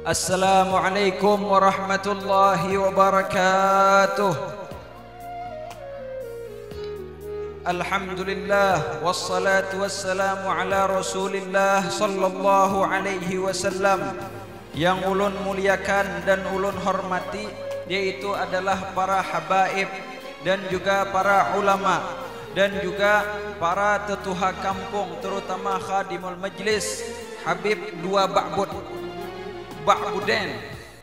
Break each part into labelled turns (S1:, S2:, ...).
S1: Assalamualaikum warahmatullahi wabarakatuh. Alhamdulillah wassalatu wassalamu ala Rasulillah sallallahu alaihi wasallam. Yang ulun muliakan dan ulun hormati yaitu adalah para habaib dan juga para ulama dan juga para tetuha kampung, terutama khadimul majlis Habib dua Ba'buden,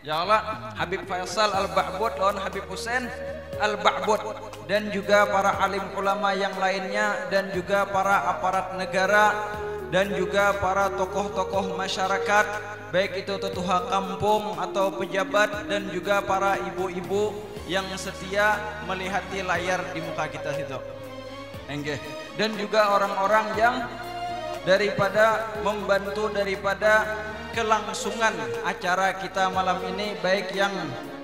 S1: yalah Habib Faisal Al-Ba'bud lawan Habib Husain Al-Ba'bud, dan juga para alim ulama yang lainnya, dan juga para aparat negara, dan juga para tokoh-tokoh masyarakat, baik itu tetuha kampung atau pejabat, dan juga para ibu-ibu yang setia melihati layar di muka kita situ. Dan juga orang-orang yang membantu daripada kelangsungan acara kita malam ini, baik yang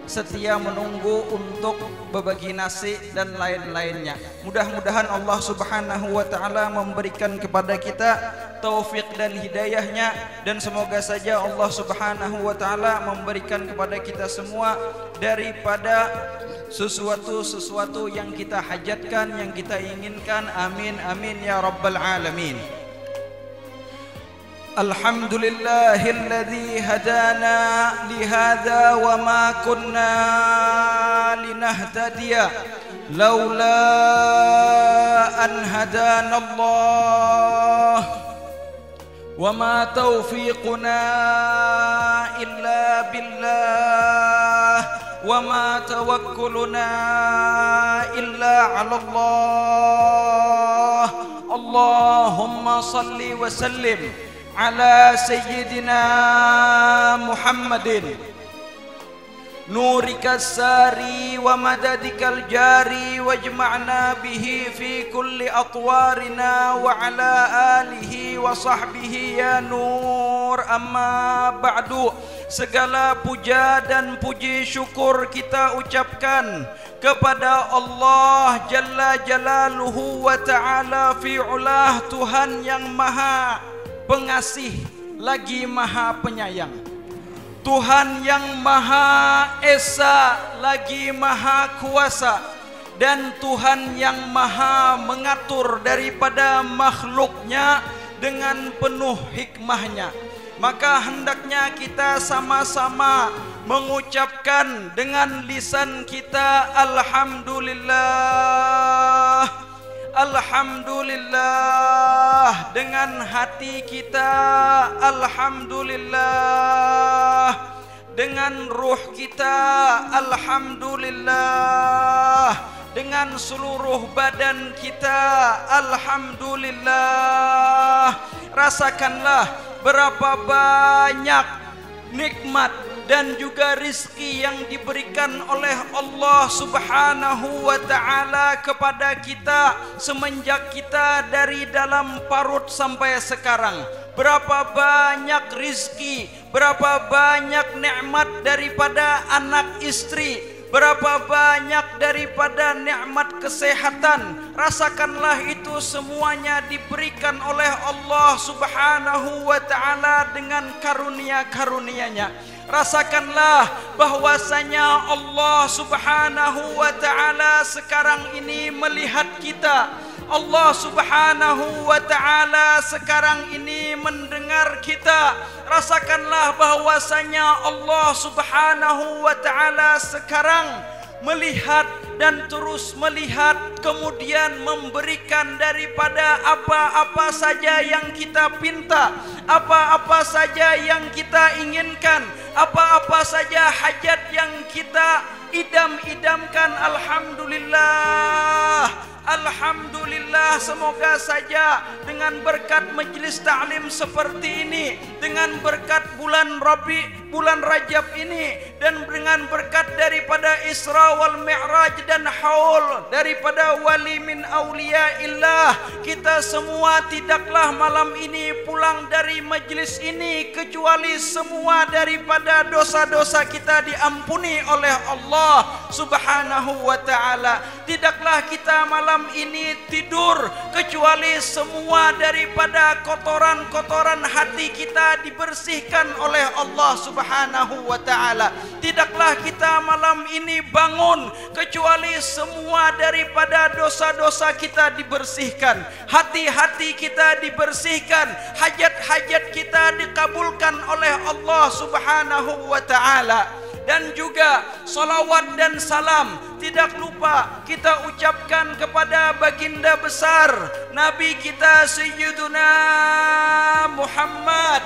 S1: setia menunggu untuk berbagi nasi dan lain-lainnya. Mudah-mudahan Allah Subhanahu wa taala memberikan kepada kita taufik dan hidayahnya, dan semoga saja Allah Subhanahu wa taala memberikan kepada kita semua daripada sesuatu yang kita hajatkan, yang kita inginkan. Amin amin ya rabbal alamin. Alhamdulillahilladzi hadana lihada wa ma kunna linahtadiya laula an hadana Allah wa ma taufiquna illa billah wa ma tawakkuluna illa ala Allah. Allahumma salli wa sallim ala sayyidina Muhammadin nurika sari wa madadikal jari wajma'na bihi fi kulli atwarina wa ala alihi wa sahbihi ya nur. Amma ba'du. Segala puja dan puji syukur kita ucapkan kepada Allah Jalla Jalaluhu wa ta'ala fi'ulah, Tuhan yang maha pengasih lagi maha penyayang, Tuhan yang maha esa lagi maha kuasa, dan Tuhan yang maha mengatur daripada makhluknya dengan penuh hikmahnya. Maka hendaknya kita sama-sama mengucapkan dengan lisan kita Alhamdulillah, Alhamdulillah, dengan hati kita Alhamdulillah, dengan ruh kita Alhamdulillah, dengan seluruh badan kita Alhamdulillah. Rasakanlah berapa banyak nikmat dan juga rizki yang diberikan oleh Allah Subhanahu wa ta'ala kepada kita semenjak kita dari dalam parut sampai sekarang. Berapa banyak rizki, berapa banyak nikmat daripada anak istri, berapa banyak daripada nikmat kesehatan. Rasakanlah itu semuanya diberikan oleh Allah Subhanahu wa ta'ala dengan karunia-karunia-Nya. Rasakanlah bahwasanya Allah Subhanahu wa ta'ala sekarang ini melihat kita. Allah Subhanahu wa ta'ala sekarang ini mendengar kita. Rasakanlah bahwasanya Allah Subhanahu wa ta'ala sekarang melihat dan terus melihat, kemudian memberikan daripada apa-apa saja yang kita pinta, apa-apa saja yang kita inginkan, apa-apa saja hajat yang kita idam-idamkan. Alhamdulillah, alhamdulillah. Semoga saja dengan berkat majlis ta'lim seperti ini, dengan berkat bulan Rajab ini, dan dengan berkat daripada Isra wal Mi'raj dan haul daripada wali min auliyaillah, kita semua tidaklah malam ini pulang dari majlis ini kecuali semua daripada dosa-dosa kita diampuni oleh Allah Subhanahu wa ta'ala. Tidaklah kita malam ini tidur kecuali semua daripada kotoran-kotoran hati kita dibersihkan oleh Allah Subhanahu Subhanahu wa ta'ala. Tidaklah kita malam ini bangun kecuali semua daripada dosa-dosa kita dibersihkan, hati-hati kita dibersihkan, hajat-hajat kita dikabulkan oleh Allah Subhanahu wa ta'ala. Dan juga salawat dan salam tidak lupa kita ucapkan kepada baginda besar Nabi kita Sayyiduna Muhammad,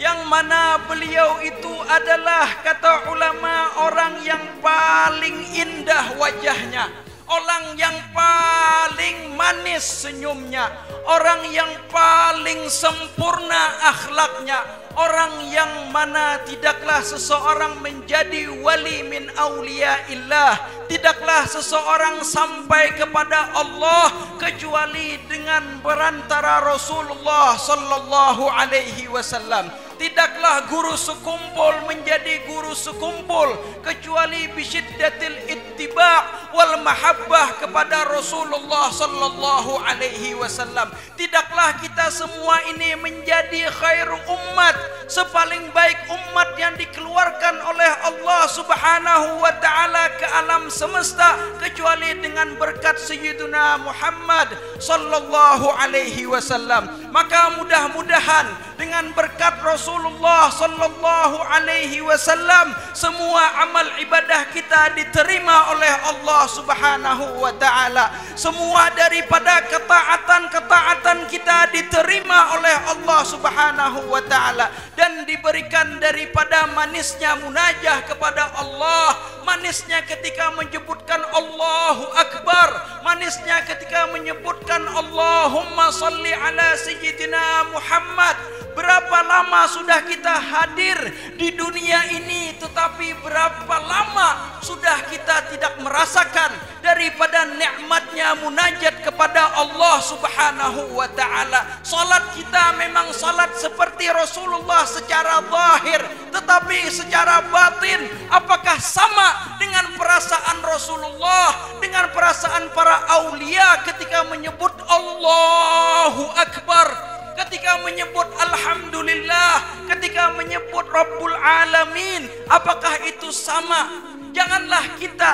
S1: yang mana beliau itu adalah, kata ulama, orang yang paling indah wajahnya, orang yang paling manis senyumnya, orang yang paling sempurna akhlaknya, orang yang mana tidaklah seseorang menjadi wali min auliyaillah, tidaklah seseorang sampai kepada Allah kecuali dengan perantara Rasulullah sallallahu alaihi wasallam. Tidaklah guru sekumpul menjadi guru sekumpul kecuali bisyiddatil ittiba' wal mahabbah kepada Rasulullah sallallahu alaihi wasallam. Tidaklah kita semua ini menjadi khairu ummat, sepaling baik umat yang dikeluarkan oleh Allah Subhanahu wa taala ke alam semesta kecuali dengan berkat Sayyiduna Muhammad sallallahu alaihi wasallam. Maka mudah-mudahan dengan berkat Rasulullah sallallahu alaihi wasallam semua amal ibadah kita diterima oleh Allah Subhanahu wa taala. Semua daripada ketaatan-ketaatan kita diterima oleh Allah Subhanahu wa taala dan diberikan daripada manisnya munajah kepada Allah, manisnya ketika menyebutkan Allahu Akbar, manisnya ketika menyebutkan Allahumma salli ala Sayyidina Muhammad. Berapa lama sudah kita hadir di dunia ini, tetapi berapa lama sudah kita tidak merasakan daripada nikmatnya munajat kepada Allah Subhanahu wa ta'ala. Salat kita memang salat seperti Rasulullah secara zahir, tetapi secara batin apakah sama dengan perasaan Rasulullah, dengan perasaan para aulia ketika menyebut Allahu Akbar, ketika menyebut Alhamdulillah, ketika menyebut Rabbul Alamin? Apakah itu sama? Janganlah kita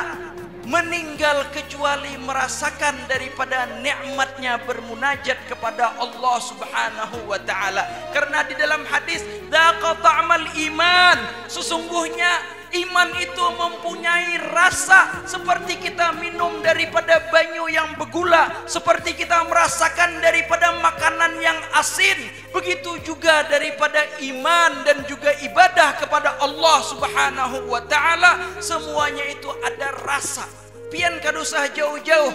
S1: meninggal kecuali merasakan daripada nikmatnya bermunajat kepada Allah Subhanahu wa ta'ala. Karena di dalam hadis dzaqa ta'mal iman, sesungguhnya iman itu mempunyai rasa seperti kita minum daripada banyu yang bergula, seperti kita merasakan daripada makanan yang asin. Begitu juga daripada iman dan juga ibadah kepada Allah Subhanahu wa ta'ala, semuanya itu ada rasa. Pian kadusah jauh-jauh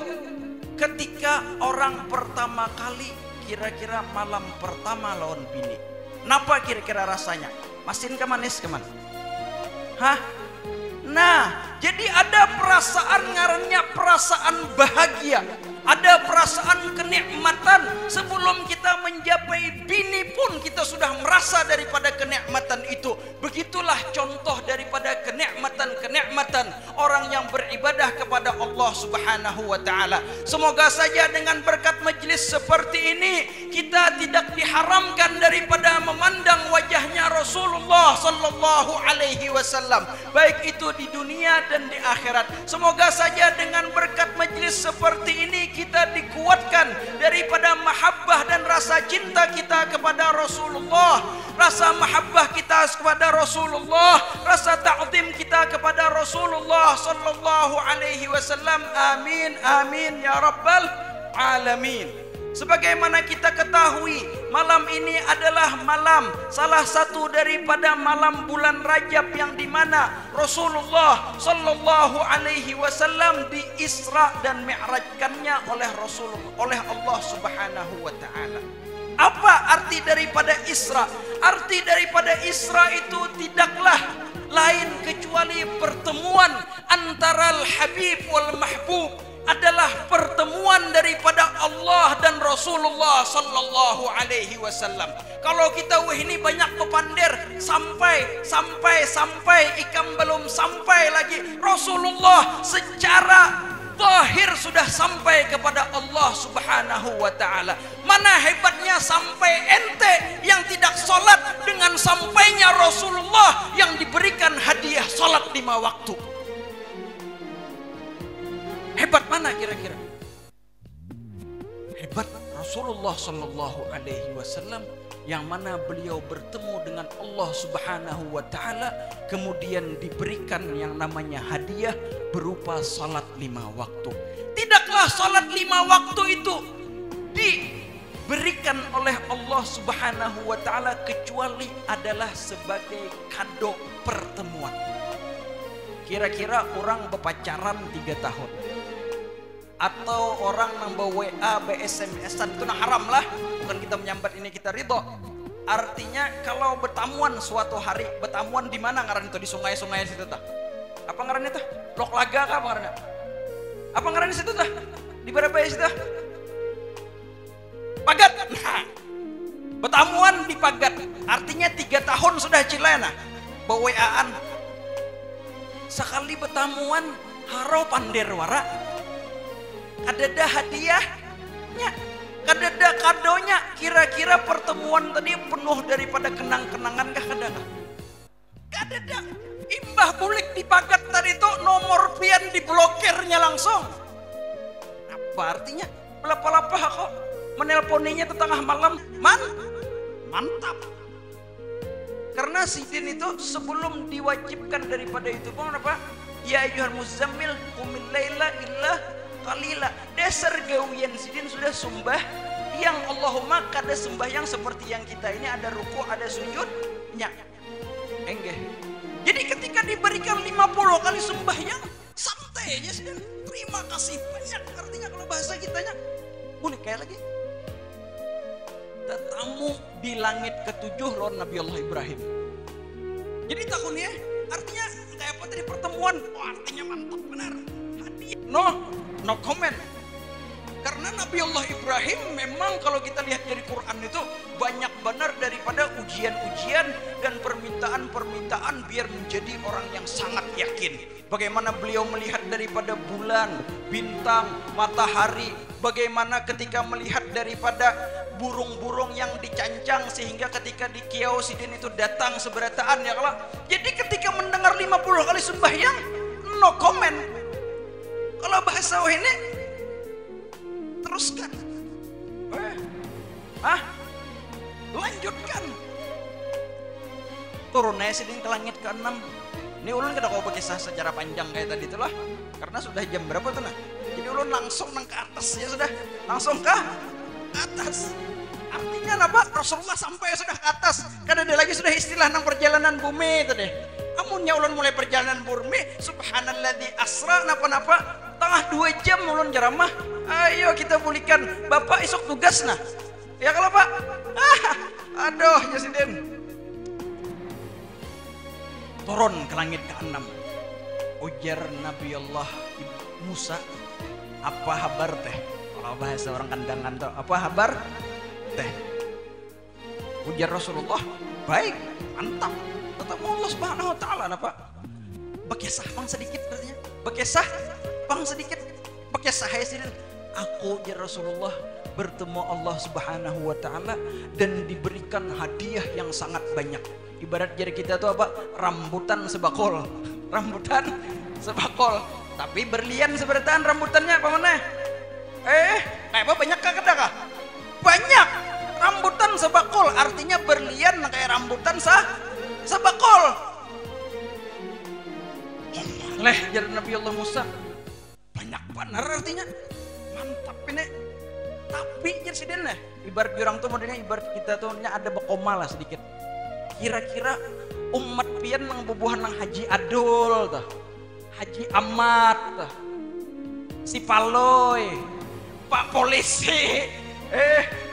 S1: ketika orang pertama kali, kira-kira malam pertama lawan bini, napa kira-kira rasanya? Masin ke manis ke mana? Hah? Nah, jadi ada perasaan ngarannya perasaan bahagia, ada perasaan kenikmatan. Sebelum kita mencapai bini pun kita sudah merasa daripada kenikmatan itu. Begitulah contoh daripada kenikmatan-kenikmatan orang yang beribadah kepada Allah Subhanahu wa ta'ala. Semoga saja dengan berkat majlis seperti ini kita tidak diharamkan daripada memandang wajahnya Rasulullah sallallahu alaihi wasallam, baik itu di dunia dan di akhirat. Semoga saja dengan berkat majlis seperti ini kita dikuatkan daripada mahabbah dan rasa cinta kita kepada Rasulullah, rasa mahabbah kita kepada Rasulullah, rasa ta'zim kita kepada Rasulullah sallallahu alaihi wasallam. Amin amin ya rabbal alamin. Sebagaimana kita ketahui, malam ini adalah malam salah satu daripada malam bulan Rajab yang dimana Rasulullah sallallahu alaihi wasallam diisra dan mi'rajkannya oleh Allah Subhanahu wa taala. Apa arti daripada Isra? Arti daripada Isra itu tidaklah lain kecuali pertemuan antara Al-Habib wal Mahbub, adalah pertemuan daripada Allah dan Rasulullah sallallahu alaihi wasallam. Kalau kita ini banyak pepander sampai ikam belum sampai lagi, Rasulullah secara zahir sudah sampai kepada Allah Subhanahu wa ta'ala. Mana hebatnya sampai ente yang tidak salat dengan sampainya waktu. Hebat mana kira-kira? Hebat Rasulullah Sallallahu Alaihi Wasallam, yang mana beliau bertemu dengan Allah Subhanahu wa Ta'ala, kemudian diberikan yang namanya hadiah berupa salat 5 waktu. Tidaklah salat 5 waktu itu diberikan oleh Allah Subhanahu wa Ta'ala kecuali adalah sebagai kado pertemuan. Kira-kira orang berpacaran 3 tahun atau orang nambah WA, SMS-an itu haram lah. Bukan kita menyambat ini kita ridho. Artinya kalau bertamuan suatu hari, bertamuan di mana ngaran itu? Di sungai-sungai situ tah. Apa ngaran itu? Lok Laga kah apa ngaran? Apa ngaran di situ tah? Di berapa ya situ? Pagat. Nah, bertamuan di Pagat. Artinya 3 tahun sudah cilena. Bawa-an. Sekali bertamuan haro panderwara. Kadada hadiahnya, kadada kadonya. Kira-kira pertemuan tadi penuh daripada kenang-kenangan kah kadada? Kadada. Imbah bulik di Pagat tadi itu nomor pian diblokirnya langsung. Apa artinya? Pelapa-lapa kok menelponinya tengah malam. Mantap. Karena sidin itu sebelum diwajibkan daripada itu pun apa? Ya ayyuhal muzammil qumil laila illa qalila. Dasar gawian sidin sudah sumbah yang Allahumma kada sembahyang seperti yang kita ini, ada ruku, ada sujudnya. Enggak. Jadi ketika diberikan 50 kali sembahyang, santai aja sidin. Terima kasih banyak, artinya kalau bahasa kitanya. Boleh kayak lagi. Tetamu di langit ke-7 lawan Nabi Allah Ibrahim. Jadi tahunnya artinya kayak apa tadi pertemuan? Oh, artinya mantap benar. Hadiah. No comment. Karena Nabi Allah Ibrahim memang kalau kita lihat dari Quran itu banyak benar daripada ujian-ujian dan permintaan-permintaan biar menjadi orang yang sangat yakin. Bagaimana beliau melihat daripada bulan, bintang, matahari. Bagaimana ketika melihat daripada burung-burung yang dicancang sehingga ketika di Kiau Sidin itu datang seberataan ya kalau. Jadi ketika mendengar 50 kali sembahyang, no comment. Kalau bahasa ini teruskan. Lanjutkan. Turun aja Sidin ke langit ke-6. Ini ulun kada kau berkisah secara panjang kayak tadi itulah. Karena sudah jam berapa tuh nah. Jadi ulun langsung nang ke atas ya sudah. Langsung ke atas. Artinya apa? Rasulullah sampai sudah ke atas. Kada ada lagi sudah istilah nang perjalanan bumi itu deh. Amunnya ulun mulai perjalanan bumi, subhanalladzi asra napa-napa tengah 2 jam ulun jaramah. Ayo kita pulihkan. Bapak esok tugas nah. Ya kalau Pak. Aduh Yasidin. Turun ke langit ke-6. Ujar Nabi Allah Musa, apa kabar teh? Kalau bahasa orang kandangan tuh, apa kabar teh? Ujar Rasulullah, baik, mantap. Ketemu Allah Subhanahu wa Ta'ala napa? Bekesah pang sedikit artinya. Bekesah pang sedikit. Bekesah ya sidin. Aku ujar Rasulullah bertemu Allah Subhanahu wa Ta'ala dan diberikan hadiah yang sangat banyak. Ibarat jari kita tuh apa? Rambutan sebakol. Rambutan sebakol. Tapi berlian seberataan rambutannya apa mana? Kayak apa banyak kah kada kah? Banyak. Rambutan sebakol artinya berlian kayak rambutan sebakol. Leh jadi Nabi Allah Musa. Banyak benar artinya. Mantap ini. Tapi jadi sidin lah. Ibarat orang tuh modelnya ibarat kita tuh ada bekoma lah sedikit. Kira-kira umat pian nang bubuhan nang Haji Adul tuh. Haji Ahmad tuh. Si Paloy, Pak Polisi,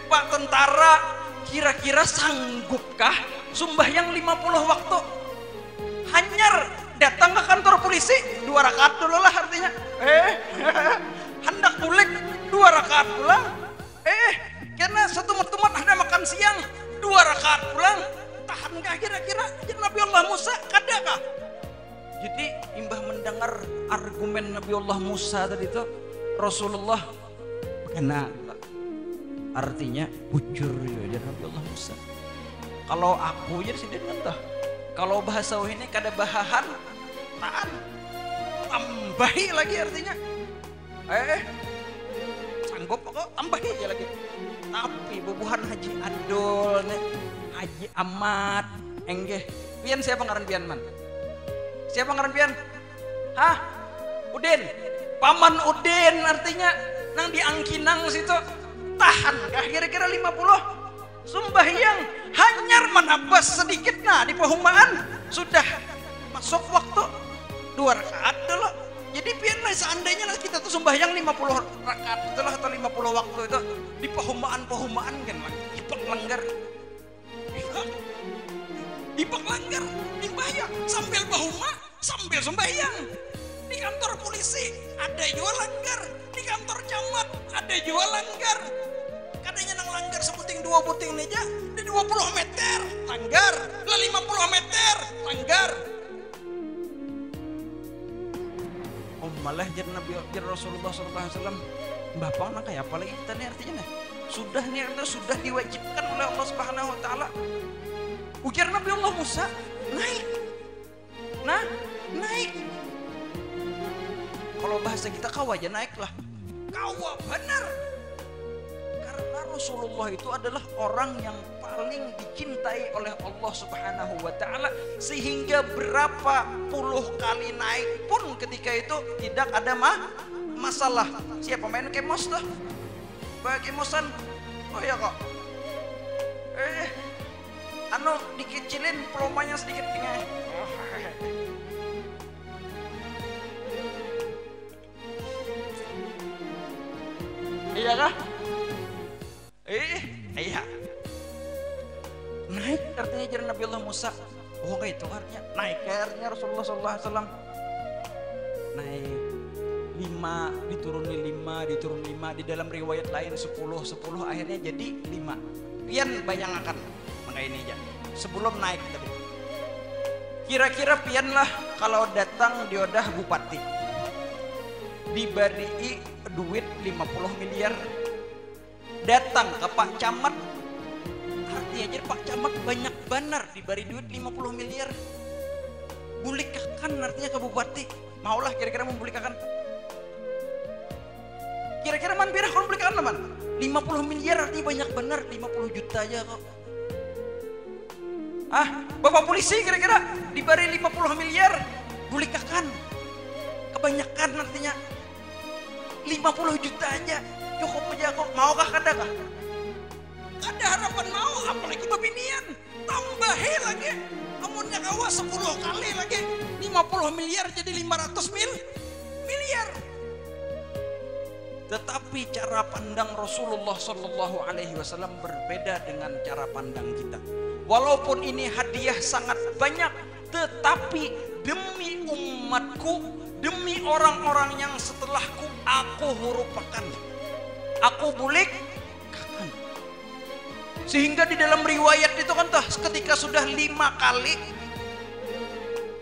S1: Pak Tentara, kira-kira sanggupkah sembahyang 50 waktu? Hanyar datang ke kantor polisi 2 rakaat dulu lah artinya. Hendak bulik 2 rakaat pulang. Karena satu teman ada makan siang 2 rakaat pulang. Tahan gak kira-kira Nabi Allah Musa kadakah? Jadi imbah mendengar argumen Nabi Allah Musa tadi itu Rasulullah kena artinya bujur ya Nabi Allah Musa. Kalau aku jadi sidin entah. Kalau bahasa ini kada bahahan jutaan. Tambahi lagi artinya. Sanggup kok tambahi aja lagi. Tapi bubuhan Haji Adol nih, Haji Ahmad, enggeh. Pian siapa ngaran pian man? Siapa ngaran pian? Hah? Udin. Paman Udin artinya nang di Angkinang situ. Tahan kah kira-kira 50? Sembahyang hanyar menambah sedikit nah di pehumaan sudah masuk waktu 2 rakaat dulu. Jadi biarlah seandainya kita tuh sembahyang 50 rakaat itulah atau 50 waktu itu di pehumaan kan dipek langgar. Dipek langgar, dimbayar sambil bahuma, sambil sembahyang. Di kantor polisi ada jual langgar, di kantor camat ada jual langgar. Kadanya nang langgar sebuting 2 buting aja, di 20 meter langgar, lah 50 meter langgar. Malah jadi Nabi Rasulullah SAW Bapak nak kayak apa lagi kita nih artinya nih sudah nih itu sudah diwajibkan oleh Allah Subhanahu Wa Taala. Ujar Nabi Allah Musa naik, naik. Kalau bahasa kita kawa aja naik lah, kawa benar. Karena Rasulullah itu adalah orang yang paling dicintai oleh Allah Subhanahu Wa Taala sehingga berapa puluh kali naik pun ketika itu tidak ada masalah. Siapa main kemos tuh? Bagi kemosan, oh ya kok. Anu dikecilin pelomanya sedikit tinggal. Iya kah? Iya. Naik artinya jadi Nabi Allah Musa. Oh itu artinya naik artinya Rasulullah SAW. Naik 5 dituruni 5 di dalam riwayat lain 10 akhirnya jadi 5. Pian bayangkan maka ini aja. Sebelum naik tadi. Kira-kira pian lah kalau datang diodah bupati. Diberi duit 50 miliar. Datang ke Pak Camat artinya jadi Pak Camat banyak benar diberi duit 50 miliar. Bulikakan artinya ke bupati. Maulah kira-kira membulikakan. Kira-kira man birah kalau bulikakan teman 50 miliar artinya banyak benar 50 juta aja kok. Bapak polisi kira-kira diberi 50 miliar bulikakan. Kebanyakan artinya 50 juta aja cukup aja kok. Maukah kadakah? Ada harapan mau, apalagi babinian. Tambahi lagi. Amunnya kawa 10 kali lagi. 50 miliar jadi 500 miliar. Tetapi cara pandang Rasulullah SAW berbeda dengan cara pandang kita. Walaupun ini hadiah sangat banyak, tetapi demi umatku, demi orang-orang yang setelahku, aku hurupakan. Aku bulikakan. Sehingga di dalam riwayat itu kan ketika sudah 5 kali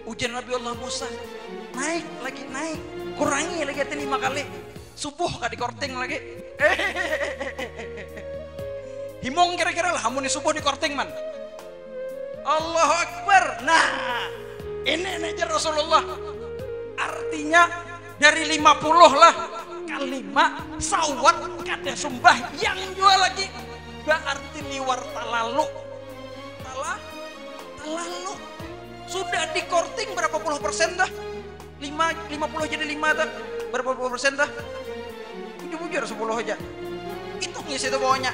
S1: ujian Nabi Allah Musa naik, kurangi lagi 5 kali. Subuh kah di korting lagi. Himong kira-kira lah hamuni subuh di korting man. Allahu Akbar. Nah, ini aja Rasulullah. Artinya dari 50 lah kalima sawat kada sumbah yang jual lagi. Berarti liwar talalu. Talalu. Sudah di korting berapa puluh persen dah? 50 jadi 5 dah. Berapa puluh persen dah? Bujur 10 aja. Itu ngisi itu bawahnya.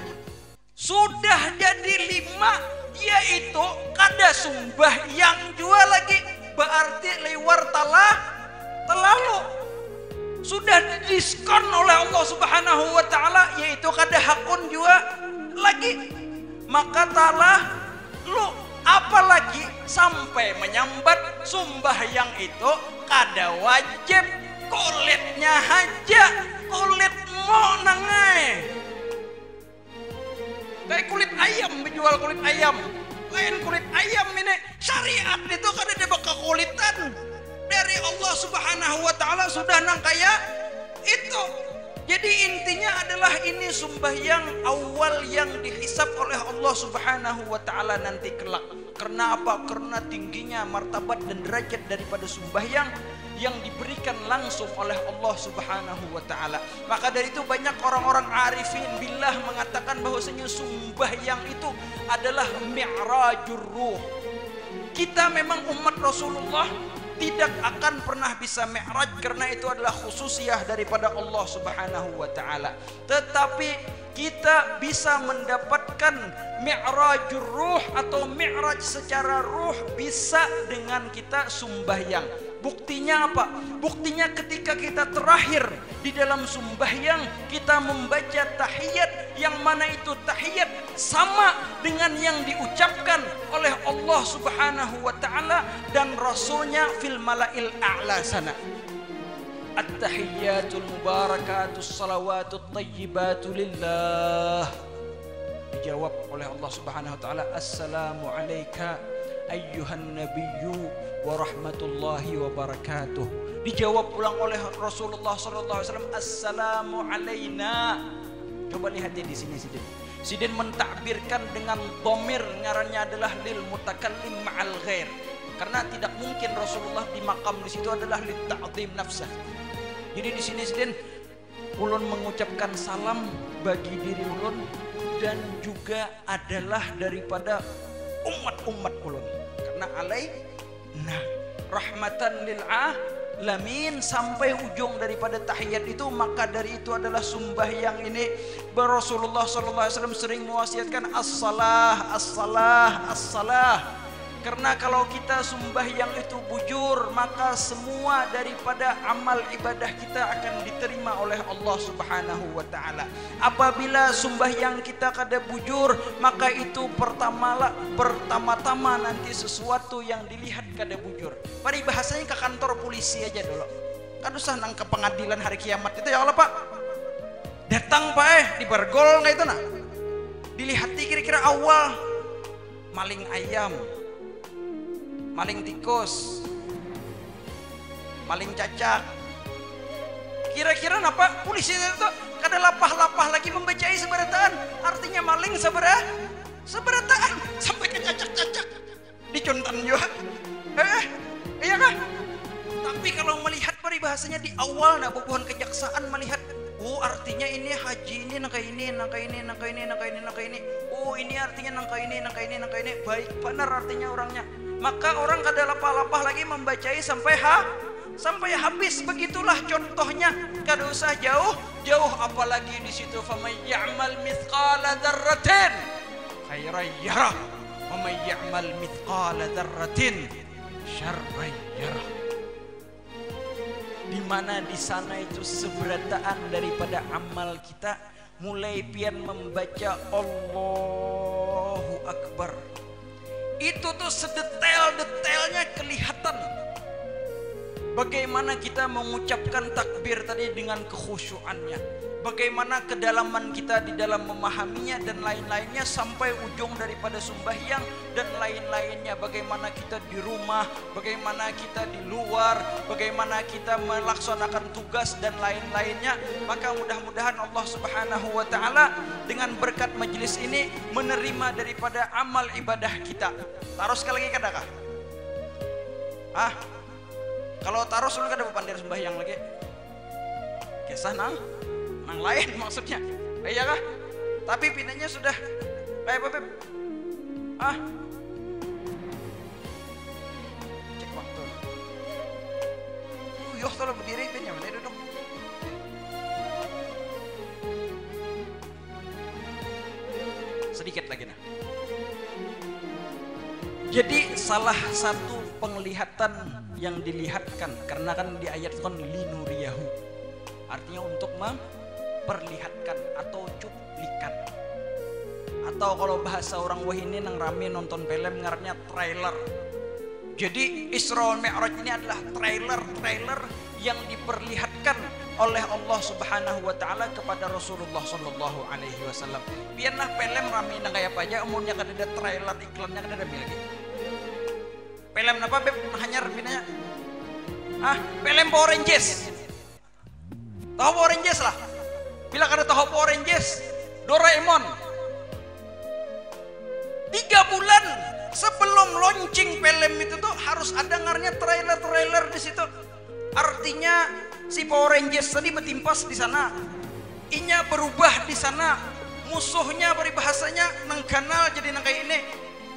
S1: Sudah jadi 5 yaitu kada sumbah yang jual lagi. Berarti liwar talalu. Sudah diskon oleh Allah Subhanahu Wa Taala yaitu kada hakun juga lagi. Maka talalu apalagi sampai menyambat sumbah yang itu kada wajib. Kulitnya aja, kulit mau nangai. Kayak kulit ayam, menjual kulit ayam. Lain kulit ayam ini syariat itu kan ada kekulitan dari Allah Subhanahu Wa Taala sudah nang kayak itu. Jadi intinya adalah ini sembahyang awal yang dihisab oleh Allah Subhanahu wa taala nanti kelak. Karena apa? Karena tingginya martabat dan derajat daripada sembahyang yang diberikan langsung oleh Allah Subhanahu wa taala. Maka dari itu banyak orang-orang arifin billah mengatakan bahwasanya sembahyang itu adalah mi'rajur ruh. Kita memang umat Rasulullah tidak akan pernah bisa mi'raj karena itu adalah khususiyah daripada Allah Subhanahu wa taala. Tetapi kita bisa mendapatkan mi'rajur ruh atau mi'raj secara ruh bisa dengan kita sembahyang. Buktinya apa? Buktinya ketika kita terakhir di dalam sembahyang kita membaca tahiyat, yang mana itu tahiyat sama dengan yang diucapkan oleh Allah Subhanahu wa taala dan Rasulnya fil mala'il a'la sana. At-tahiyyatul mubarakatus salawatut tayyibatu lillah. Dijawab oleh Allah Subhanahu wa taala, assalamu alayka ayyuhan nabiyyu wa rahmatullahi wa barakatuh. Dijawab ulang oleh Rasulullah sallallahu alaihi wasallam, assalamu alaina. Coba lihat di sini Sidin mentakbirkan dengan dhamir, ngarannya adalah lil mutakallim ma'al ghair. Karena tidak mungkin Rasulullah di makam di situ adalah li ta'zim nafsah. Jadi di sini Sidin ulun mengucapkan salam bagi diri ulun dan juga adalah daripada umat-umat ulun. Karena alaina rahmatan lil alamin sampai ujung daripada tahiyat itu, maka dari itu adalah sembahyang ini Rasulullah sallallahu alaihi wasallam sering mewasiatkan as-salah as-salah as-salah. Karena kalau kita sembahyang itu bujur, maka semua daripada amal ibadah kita akan diterima oleh Allah Subhanahu wa taala. Apabila sembahyang kita kada bujur, maka itu pertama-tama nanti sesuatu yang dilihat kada bujur. Pada bahasanya ke kantor polisi aja dulu. Kan usah nang ke pengadilan hari kiamat itu ya Allah Pak. Datang Pak di bergol nggak itu nak? Dilihati kira-kira awal maling ayam, maling tikus, maling cacak. Kira-kira napa polisi itu kada lapah-lapah lagi membacai seberataan. Artinya maling seberataan sampai ke cacak-cacak. Dicontan juga. Iya kan? Tapi kalau melihat peribahasanya di awal nah bubuhan kejaksaan melihat, oh artinya ini haji ini nangka ini. Oh ini artinya nangka ini. Baik benar artinya orangnya. Maka orang kada lapah-lapah lagi membacai sampai habis. Begitulah contohnya, kada usah jauh apalagi di situ faman ya'mal mithqala dzarratin khairan yarah wa man ya'mal mithqala dzarratin syarran yarah. Di mana di sana itu seberataan daripada amal kita, mulai pian membaca Allahu Akbar. Itu tuh sedetail-detailnya kelihatan. Bagaimana kita mengucapkan takbir tadi dengan kekhusyuannya. Bagaimana kedalaman kita di dalam memahaminya dan lain-lainnya sampai ujung daripada sembahyang dan lain-lainnya. Bagaimana kita di rumah, bagaimana kita di luar, bagaimana kita melaksanakan tugas dan lain-lainnya. Maka mudah-mudahan Allah Subhanahu wa taala dengan berkat majelis ini menerima daripada amal ibadah kita. Taruh sekali lagi kadakah? Kalau taruh sul kada bepandir sembahyang lagi. Kisah nang lain maksudnya. Iya kah? Tapi pinanya sudah kayak Beb. Cek waktu. Yoh kalau berdiri pinnya mana duduk. Sedikit lagi nah. Jadi salah satu penglihatan yang dilihatkan, karena kan di ayat kan linuriyahu, artinya untuk memperlihatkan atau cuplikan, atau kalau bahasa orang wahini nang rame nonton film ngarannya trailer. Jadi Isra wal Mi'raj ini adalah trailer yang diperlihatkan oleh Allah Subhanahu wa taala kepada Rasulullah sallallahu alaihi wasallam. Biarlah film rame nang kayak apa aja, umurnya kada ada trailer, iklannya kada ada lagi. Film apa Beb? Hanya binanya. Film Power Rangers. Tahu Power Rangers lah. Bila kada tahu Power Rangers, Doraemon. 3 bulan sebelum launching film itu tuh harus ada ngarnya trailer di situ. Artinya si Power Rangers tadi bertimpas di sana. Inya berubah di sana. Musuhnya peribahasanya nang kanal jadi nang kayak ini.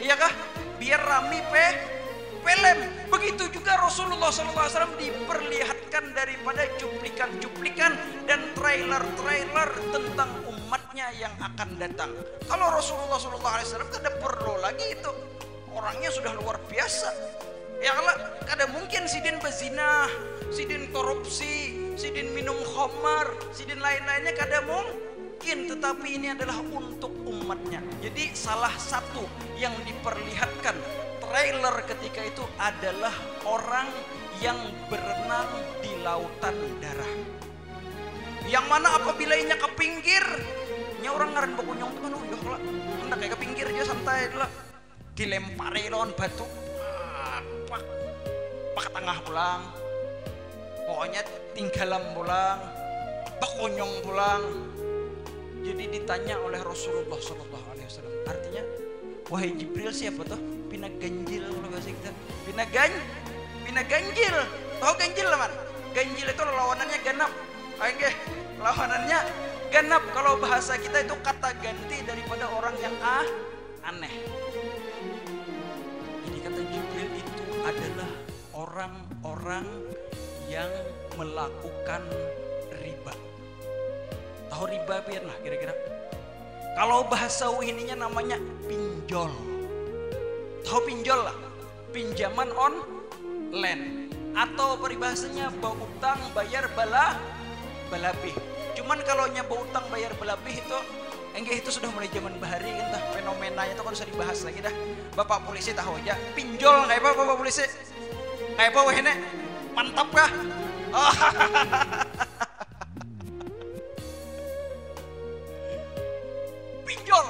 S1: Iya kah? Biar rame film. Begitu juga Rasulullah SAW diperlihatkan daripada cuplikan-cuplikan dan trailer-trailer tentang umatnya yang akan datang. Kalau Rasulullah SAW tidak perlu lagi itu, orangnya sudah luar biasa. Ya kalau kada mungkin sidin berzina, sidin korupsi, sidin minum khamar, sidin lain-lainnya kada mungkin. Tetapi ini adalah untuk umatnya. Jadi salah satu yang diperlihatkan trailer ketika itu adalah orang yang berenang di lautan darah. Yang mana apabila inya ke pinggir, nya orang ngaran bakunyong tuh kan uyuh lah. Hendak kayak ke pinggir aja santai lah. Dilempari lawan batu. Pak tengah pulang. Pokoknya tinggalan pulang. Bakunyong pulang. Jadi ditanya oleh Rasulullah SAW. Artinya, wahai Jibril siapa tuh? Pina ganjil kalau bahasa kita. Pina ganjil. Tahu ganjil lah man? Ganjil itu lawanannya ganap. Oke, lawanannya ganap. Kalau bahasa kita itu kata ganti daripada orang yang aneh. Jadi kata Jibril itu adalah orang-orang yang melakukan riba. Tahu riba biar lah kira-kira. Kalau bahasa ininya namanya pinjol. Tahu pinjol lah, pinjaman online atau peribahasanya berutang bayar balabih. Cuman kalau nya berutang bayar balabih itu, enggak itu sudah mulai zaman bahari entah fenomenanya itu kan usah dibahas lagi dah. Bapak polisi tahu aja pinjol kayak apa Bapak polisi? Kayak apa wehne? Mantap kah? Oh. Pinjol.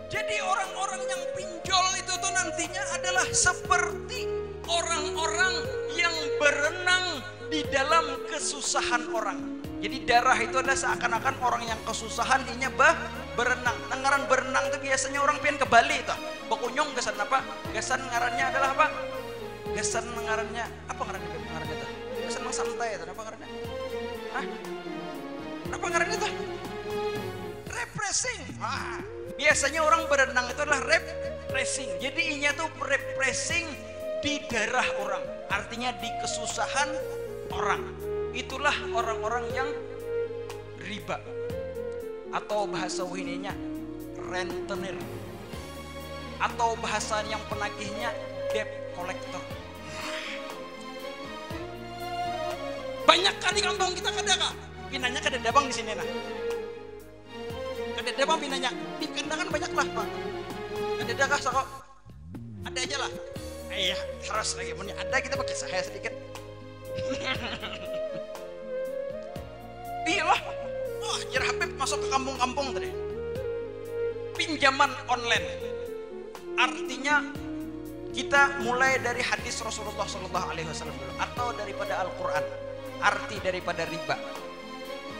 S1: Jadi orang-orang yang pinjol itu tuh nantinya adalah seperti orang-orang yang berenang di dalam kesusahan orang. Jadi darah itu adalah seakan-akan orang yang kesusahan inya berenang. Ngaran berenang itu biasanya orang pengen ke Bali itu. Bakunyong gasan apa? Gasan ngarannya adalah apa? Gasan ngarannya apa ngarannya itu? Gasan santai itu apa ngarannya? Hah? Apa ngarannya itu? Refreshing. Biasanya orang berenang itu adalah refreshing. Jadi inya tuh refreshing di darah orang. Artinya di kesusahan orang. Itulah orang-orang yang riba. Atau bahasa wininya rentenir. Atau bahasa yang penagihnya debt collector. Banyak kan di kampung kita kadang pinanya kada dabang di sini nah. Ada bang pinanya di kendangan banyak lah pak. Ada dah kok ada aja lah. Iya harus lagi punya ada kita pakai saya sedikit. Iya lah. Wah Jar Habib masuk ke kampung-kampung tadi. Pinjaman online. Artinya kita mulai dari hadis Rasulullah SAW dulu atau daripada Al-Quran. Arti daripada riba.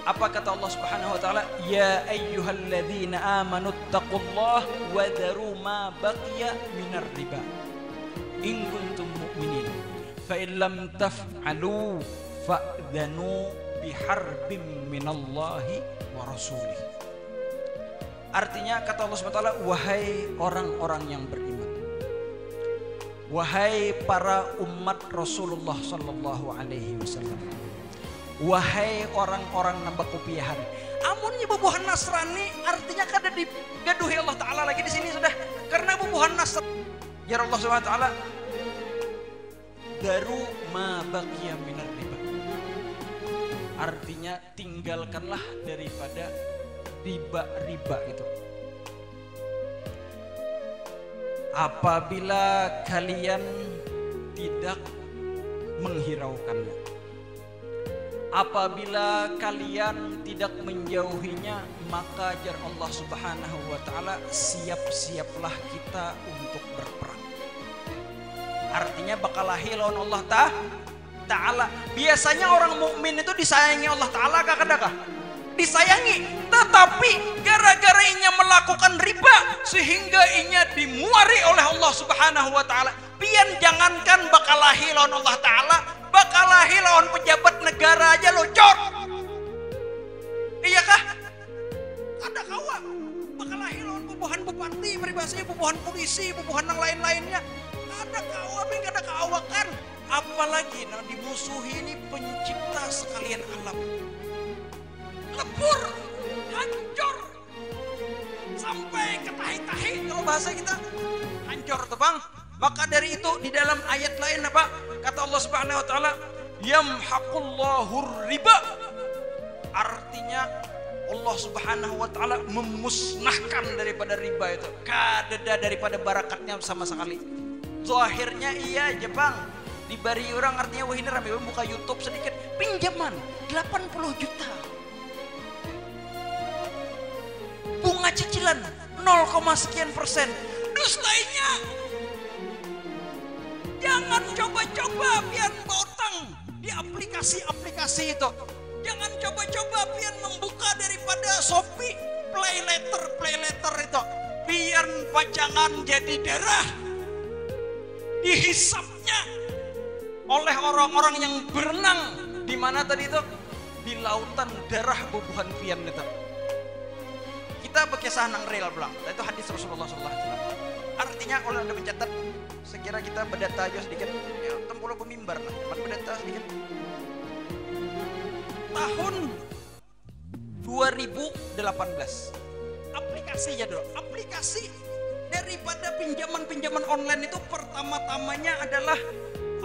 S1: Apa kata Allah Subhanahu wa taala? Ya ayyuhalladzina amanu taqullaha wa dharu ma baqiya minar riba in kuntum mu'minin. Fa in lam taf'alu fa'dhanu biharbin minallahi wa rasulih. Artinya kata Allah Subhanahu wa taala, wahai orang-orang yang beriman. Wahai para umat Rasulullah sallallahu alaihi wasallam. Wahai orang-orang nambah kupiahan. Amunnya bubuhan Nasrani artinya kada digaduhi Allah Ta'ala lagi di sini sudah. Karena bubuhan Nasrani. Ya Allah Subhanahu Wa Ta'ala. Daru ma baqiya minar riba. Artinya tinggalkanlah daripada riba-riba itu. Apabila kalian tidak menghiraukannya. Apabila kalian tidak menjauhinya, maka jar Allah Subhanahu wa taala, siap-siaplah kita untuk berperang. Artinya bakalahi lawan Allah Ta'ala. Biasanya orang mukmin itu disayangi Allah Ta'ala kah? disayangi, tetapi gara-gara inya melakukan riba sehingga inya dimuari oleh Allah Subhanahu wa taala. Pian jangankan bakalahi lawan Allah taala, bakalahi lawan pejabat negara aja lo cor. Iya kah? Ada kawa bakalahi lawan bubuhan bupati, peribahasanya bubuhan polisi, bubuhan yang lain-lainnya. Ada kawa, tapi ada kawakan. Apalagi nah dimusuhi ini pencipta sekalian alam. Lebur, hancur, sampai ke tahi-tahi kalau bahasa kita, hancur tuh bang. Maka dari itu di dalam ayat lain apa? Kata Allah Subhanahu wa taala, yamhaqullahu riba. Artinya Allah Subhanahu wa taala memusnahkan daripada riba itu. Kadeda daripada barakatnya sama sekali. Zahirnya iya aja bang. Dibari orang artinya wah ini rame buka YouTube sedikit, pinjaman 80 juta. Bunga cicilan 0, sekian persen. Dustainya. Jangan coba-coba pian bautang di aplikasi-aplikasi itu. Jangan coba-coba pian membuka daripada Shopee play letter itu. Pian pacangan jadi darah. Dihisapnya oleh orang-orang yang berenang di mana tadi itu? Di lautan darah bubuhan pian itu. Kita berkisah nang real belang. Itu hadis Rasulullah SAW. Artinya kalau Anda mencatat, sekira kita berdata aja sedikit. Ya, tempul pemimbar lah. Cepat berdata sedikit. Tahun 2018. Aplikasi ya dulu. Aplikasi daripada pinjaman-pinjaman online itu pertama-tamanya adalah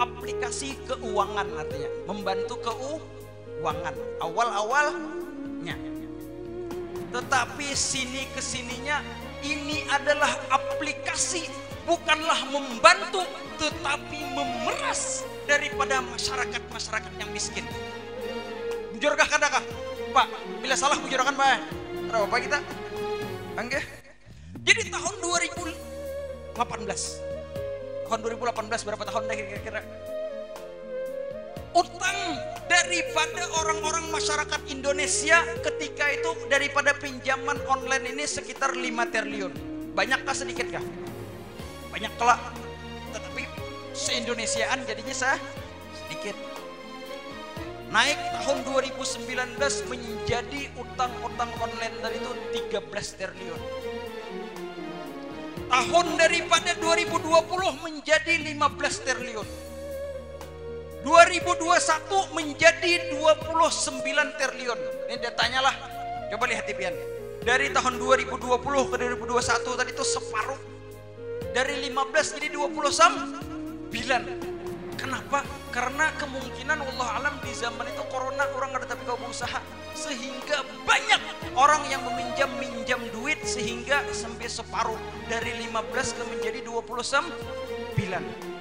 S1: aplikasi keuangan, artinya membantu keuangan awal-awalnya. Tetapi sini kesininya ini adalah aplikasi, bukanlah membantu tetapi memeras daripada masyarakat yang miskin. Bujurkah kadakah? Pak, bila salah bujurkan Pak. Berapa Pak kita? Angge. Jadi tahun 2018. Tahun 2018 berapa tahun dah kira-kira? Utang daripada orang-orang masyarakat Indonesia ketika itu daripada pinjaman online ini sekitar 5 triliun. Banyakkah sedikit kah? Banyak kelak. Tetapi se-Indonesiaan jadinya sedikit. Naik tahun 2019 menjadi utang-utang online tadi itu 13 triliun. Tahun daripada 2020 menjadi 15 triliun. 2021 menjadi 29 triliun. Ini datanya lah. Coba lihat tipian. Dari tahun 2020 ke 2021 tadi itu separuh. Dari 15 jadi 29. Kenapa? Karena kemungkinan Allah alam di zaman itu corona orang ada tapi kau berusaha. Sehingga banyak orang yang minjam duit sehingga sampai separuh. Dari 15 ke menjadi 29.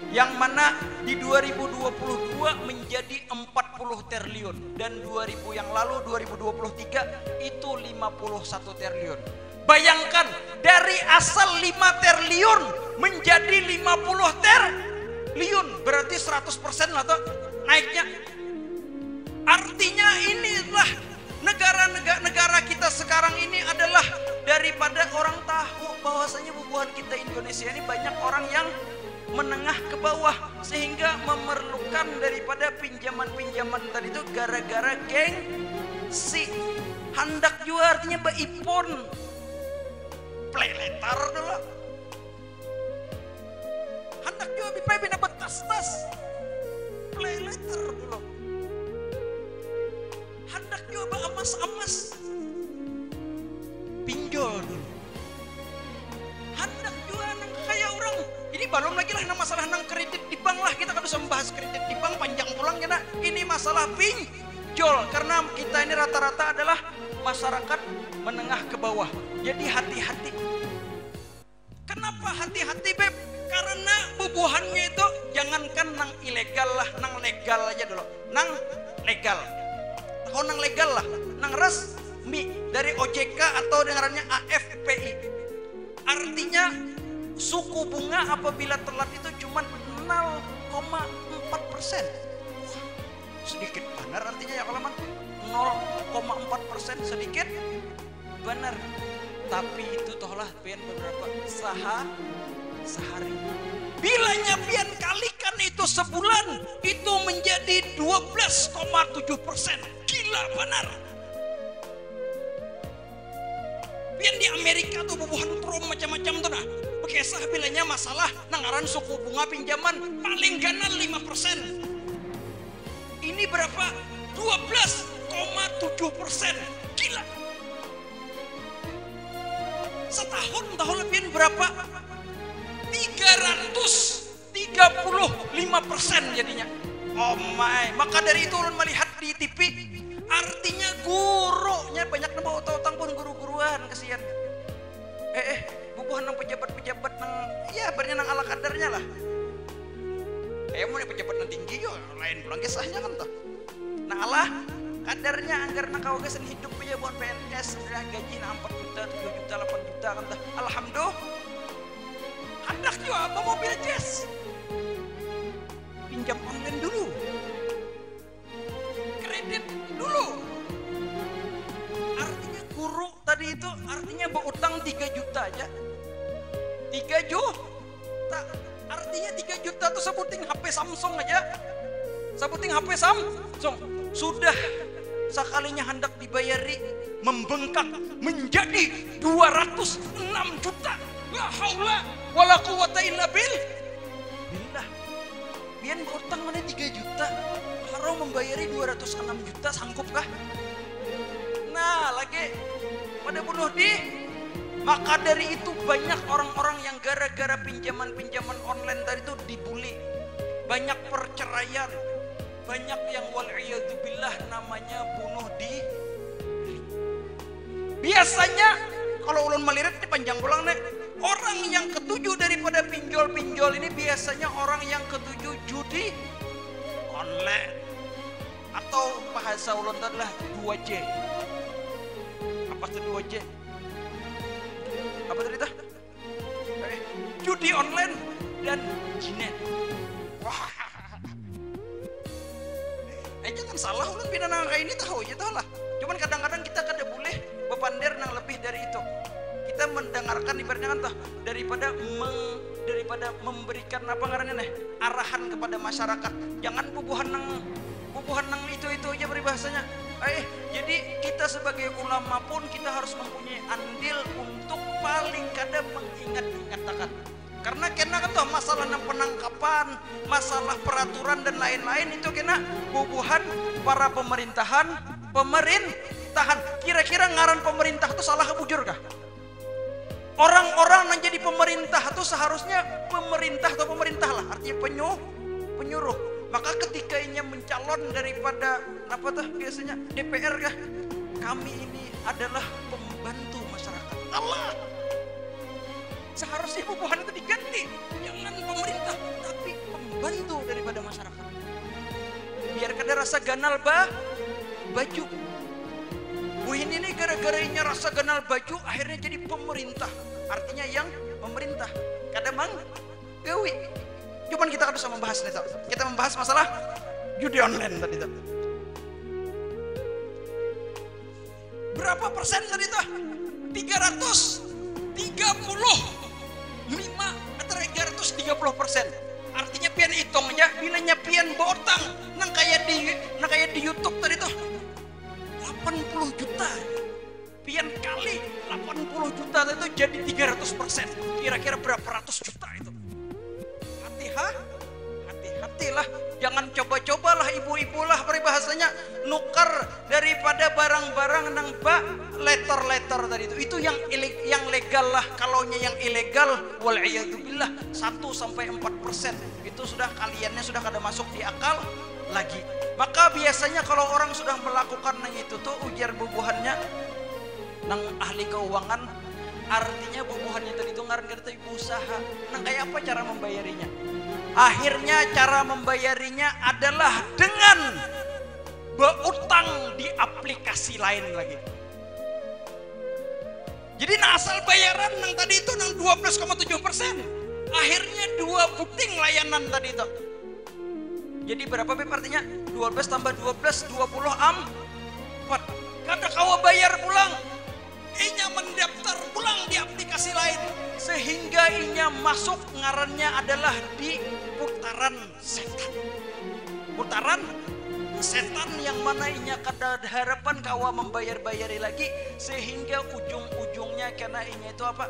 S1: Yang mana di 2022 menjadi 40 triliun. Dan 2000 yang lalu 2023 itu 51 triliun. Bayangkan dari asal 5 triliun menjadi 50 triliun. Berarti 100% lah tuh naiknya. Artinya inilah negara kita sekarang ini adalah daripada orang tahu bahwasanya bubuhan kita Indonesia ini banyak orang yang menengah ke bawah sehingga memerlukan daripada pinjaman-pinjaman tadi itu gara-gara gengsi. Handak juga artinya baipon play letter dulu. Handak juga bina betas-tas play letter dulu. Handak juga amas-amas pinjol dulu. Handak juga nang kayak orang. Ini belum lagi lah masalah nang kredit di bank lah, kita kan bisa membahas kredit di bank panjang pulang kita. Ini masalah pinjol karena kita ini rata-rata adalah masyarakat menengah ke bawah. Jadi hati-hati. Kenapa hati-hati Beb? Karena bubuhannya itu jangankan nang ilegal lah, nang legal aja dulu. Nang legal. Oh nang legal lah, nang resmi dari OJK atau dengarannya AFPI. Artinya suku bunga apabila telat itu cuma 0,4%. Sedikit benar artinya ya kalau 0,4% sedikit. Benar. Tapi itu tohlah pian beberapa sehari. Bilanya pian kalikan itu sebulan, itu menjadi 12,7%. Gila benar. Pian di Amerika tuh bubuhan Trump macam-macam tuh nah. Bekesah bilanya masalah nangaran suku bunga pinjaman paling ganan 5%. Ini berapa? 12,7%. Gila. Setahun tahun lebih berapa? 335% jadinya. Oh my. Maka dari itu ulun melihat di TV, artinya gurunya banyak nambah utang pun guru-guruan kesian. Bubuhan nang pejabat-pejabat nang ya bernya nang ala kadarnya lah. Mau nih pejabat nang tinggi yo lain pulang kisahnya kan toh. Nah Allah kadarnya anggar nang kawagesan hidup aja buat PNS sudah gaji nang 4 juta, 7 juta, 8 juta kan toh. Alhamdulillah. Hendak juga apa mobil jazz. Pinjam online dulu. Kredit dulu. Artinya guru tadi itu artinya berutang 3 juta aja. 3 juta. Artinya 3 juta tuh sebuting HP Samsung aja. Sebuting HP Samsung. Sudah sekalinya hendak dibayari membengkak menjadi 206 juta. La haula wala quwata illa billah. Biar berutang mana 3 juta. Harus membayari 206 juta sanggupkah? Nah lagi pada bunuh di. Maka dari itu banyak orang-orang yang gara-gara pinjaman-pinjaman online tadi itu dibully. Banyak perceraian. Banyak yang wal'iyadzubillah namanya bunuh diri. Biasanya kalau ulun melihat ini panjang pulang nih. Orang yang ketujuh daripada pinjol-pinjol ini biasanya orang yang ketujuh judi online. Atau bahasa ulun adalah 2J. Apa itu 2J? Apa tadi dah? Judi online dan jinet. Wah. Jangan salah ulun bina nang kayak ini tahu aja tahu lah. Cuman kadang-kadang kita kada boleh bepander nang lebih dari itu. Kita mendengarkan ibaratnya kan daripada memberikan apa ngarannya nih arahan kepada masyarakat. Jangan bubuhan nang itu aja peribahasanya. Jadi kita sebagai ulama pun kita harus mempunyai andil untuk paling kadang mengingat-ingatkan. Karena kan tuh masalah penangkapan, masalah peraturan dan lain-lain itu kena bubuhan para pemerintahan. Kira-kira ngaran pemerintah itu salah bujur kah? Orang-orang yang jadi pemerintah itu seharusnya pemerintah lah, artinya penyuruh. Maka ketika ia mencalon daripada apa tuh biasanya DPR kah? Kami ini adalah pembantu masyarakat. Allah. Seharusnya bubuhan itu diganti, jangan pemerintah tapi pembantu daripada masyarakat. Biar kada rasa ganal baju. Buhin ini gara-gara inya rasa ganal baju akhirnya jadi pemerintah. Artinya yang pemerintah. Kada mang gawi. Cuman kita bisa membahas nih. Kita membahas masalah judi online tadi tuh. Berapa persen tadi tuh? 335 atau 330%. Artinya pian hitung aja bilanya pian botang nang kayak di YouTube tadi tuh 80 juta. Pian kali 80 juta itu jadi 300%. Kira-kira berapa ratus juta itu? Hati-hatilah, jangan coba-cobalah ibu-ibu lah peribahasanya nukar daripada barang-barang nang letter tadi itu yang legal lah. Kalaunya yang ilegal wal'iyadzubillah 1-4% itu sudah kaliannya sudah kada masuk di akal lagi. Maka biasanya kalau orang sudah melakukan nang itu tuh ujar bubuhannya nang ahli keuangan, artinya bubuhannya tadi itu ngaran kata ibu usaha. Nang kayak apa cara membayarinya? Akhirnya cara membayarinya adalah dengan berutang di aplikasi lain lagi. Jadi asal bayaran nang tadi itu nang 12,7%. Akhirnya 2 puting layanan tadi itu. Jadi berapa Beb artinya? 12 tambah 12, 20 cepat. Kada kawa bayar pulang, inya mendaftar pulang di aplikasi lain, sehingga inya masuk ngarannya adalah di putaran setan. Putaran setan yang mana inya kada harapan kawa membayar-bayari lagi, sehingga ujung-ujungnya karena inya itu apa?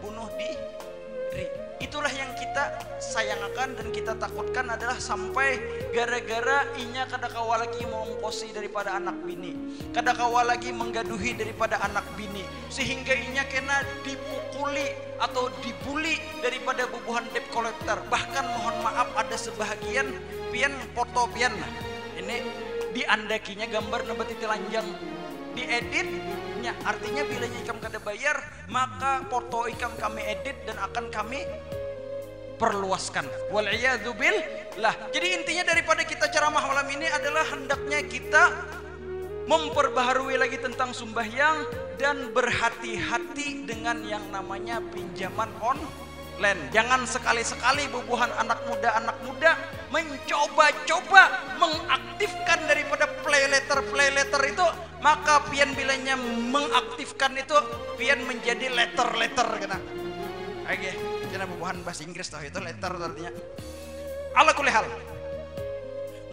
S1: Bunuh diri. Itulah yang kita sayangkan dan kita takutkan adalah sampai gara-gara inya kada kawa lagi mengongkosi daripada anak bini, kada kawa lagi menggaduhi daripada anak bini, sehingga inya kena dipukuli atau dibuli daripada bubuhan debt collector. Bahkan mohon maaf ada sebahagian pian foto pian ini diandakinya gambar nabat telanjang dieditnya, artinya bila ikam kada bayar maka foto ikam kami edit dan akan kami perluaskan. Wal'iyadzubillah. Jadi intinya daripada kita ceramah malam ini adalah hendaknya kita memperbaharui lagi tentang sembahyang dan berhati-hati dengan yang namanya pinjaman online. Jangan sekali-sekali bubuhan anak muda mencoba-coba mengaktifkan daripada play letter itu, maka pian bilanya mengaktifkan itu pian menjadi letter kena. Oke, jangan bubuhan bahasa Inggris tahu itu letter artinya. Ala kulli hal.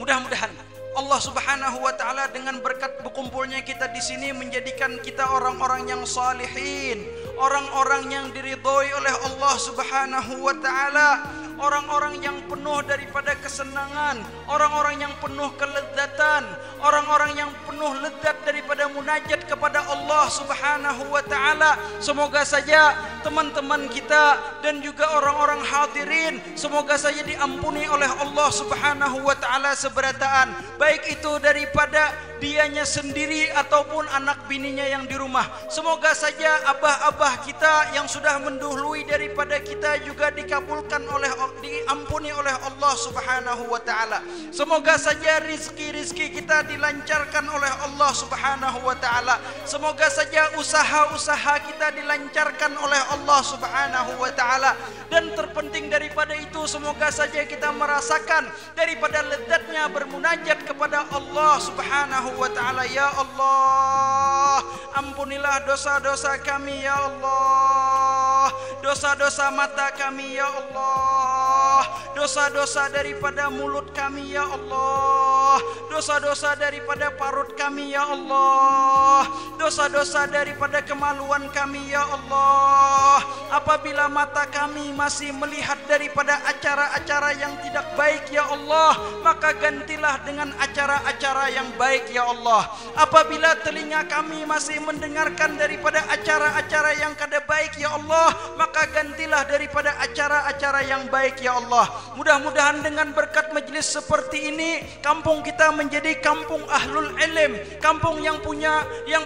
S1: Mudah-mudahan Allah Subhanahu wa taala dengan berkat berkumpulnya kita di sini menjadikan kita orang-orang yang salihin, orang-orang yang diridhoi oleh Allah Subhanahu wa taala, orang-orang yang penuh daripada kesenangan, orang-orang yang penuh kelezatan, orang-orang yang penuh lezat daripada munajat kepada Allah Subhanahu wa taala. Semoga saja teman-teman kita dan juga orang-orang hadirin semoga saja diampuni oleh Allah Subhanahu wa taala seberataan, baik itu daripada dianya sendiri ataupun anak bininya yang di rumah. Semoga saja abah-abah kita yang sudah mendahului daripada kita juga dikabulkan oleh, diampuni oleh Allah Subhanahu wa taala. Semoga saja rizki-rizki kita dilancarkan oleh Allah Subhanahu wa taala. Semoga saja usaha-usaha kita dilancarkan oleh Allah Subhanahu wa taala. Dan terpenting daripada itu, semoga saja kita merasakan daripada lezatnya bermunajat kepada Allah Subhanahu wa ta'ala. Ya Allah, ampunilah dosa-dosa kami ya Allah, dosa-dosa mata kami ya Allah, dosa-dosa daripada mulut kami ya Allah, dosa-dosa daripada parut kami ya Allah, dosa-dosa daripada kemaluan kami ya Allah. Apabila mata kami masih melihat daripada acara-acara yang tidak baik ya Allah, maka gantilah dengan acara-acara yang baik ya Allah. Apabila telinga kami masih mendengarkan daripada acara-acara yang kada baik ya Allah, maka gantilah daripada acara-acara yang baik ya Allah. Mudah-mudahan dengan berkat majlis seperti ini, kampung kita menjadi kampung ahlul ilm, kampung yang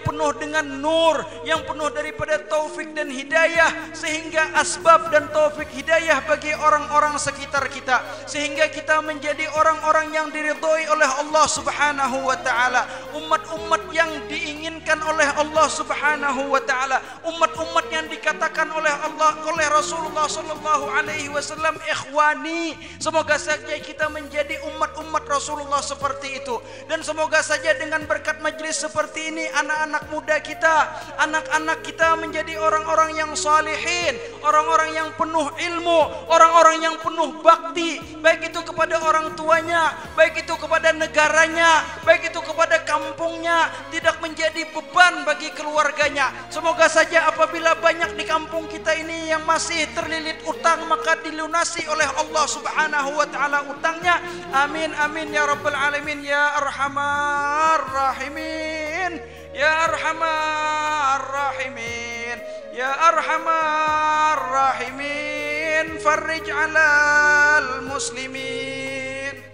S1: penuh dengan nur, yang penuh daripada taufik dan hidayah, sehingga asbab dan taufik hidayah bagi orang-orang sekitar kita, sehingga kita menjadi orang-orang yang diridhoi oleh Allah Subhanahu wa taala, umat-umat yang diinginkan oleh Allah Subhanahu wa taala, umat-umat yang dikatakan oleh Allah, oleh Rasulullah sallallahu alaihi wasallam ikhwani. Semoga saja kita menjadi umat-umat Rasulullah seperti itu, dan semoga saja dengan berkat majlis seperti ini anak-anak muda kita, anak-anak kita menjadi orang-orang yang salihin, orang-orang yang penuh ilmu, orang-orang yang penuh bakti, baik itu kepada orang tuanya, baik itu kepada negaranya, baik itu kepada kampungnya, tidak menjadi beban bagi keluarganya. Semoga saja apabila banyak di kampung kita ini yang masih terlilit utang, maka dilunasi oleh Allah Subhanahu wa taala utangnya. Amin amin ya rabbal alamin ya arhamar rahimin ya arhamar rahimin ya arhamar rahimin farrij 'alal muslimin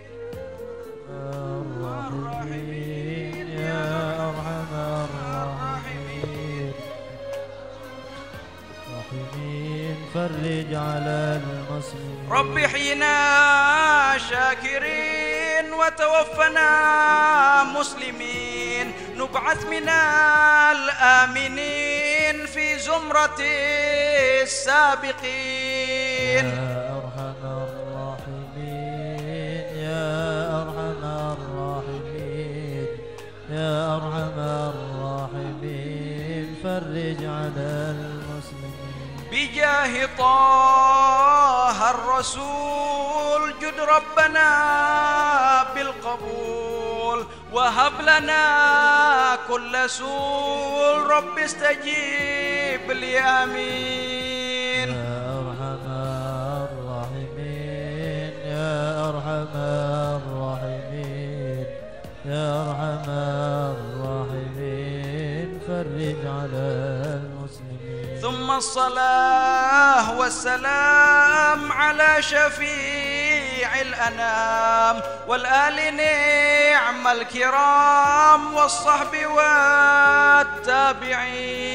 S2: الراحمين يا أرحم الراحمين الراحمين فرج على المسلمين
S1: رب حينا شاكرين وتوفنا مسلمين نبعث من الآمنين في زمرة السابقين
S2: يا أرحم الراحمين يا أرحم الراحمين يا أرحم
S1: طه الرسول جد ربنا بالقبول وهب لنا كل سول رب استجيب لي آمين
S2: يا أرحم الراحمين يا أرحم الراحمين يا أرحم الراحمين فرج على المسلمين.
S1: ثم الصلاة والسلام على شفيع الأنام والآل نعم الكرام والصحب والتابعين.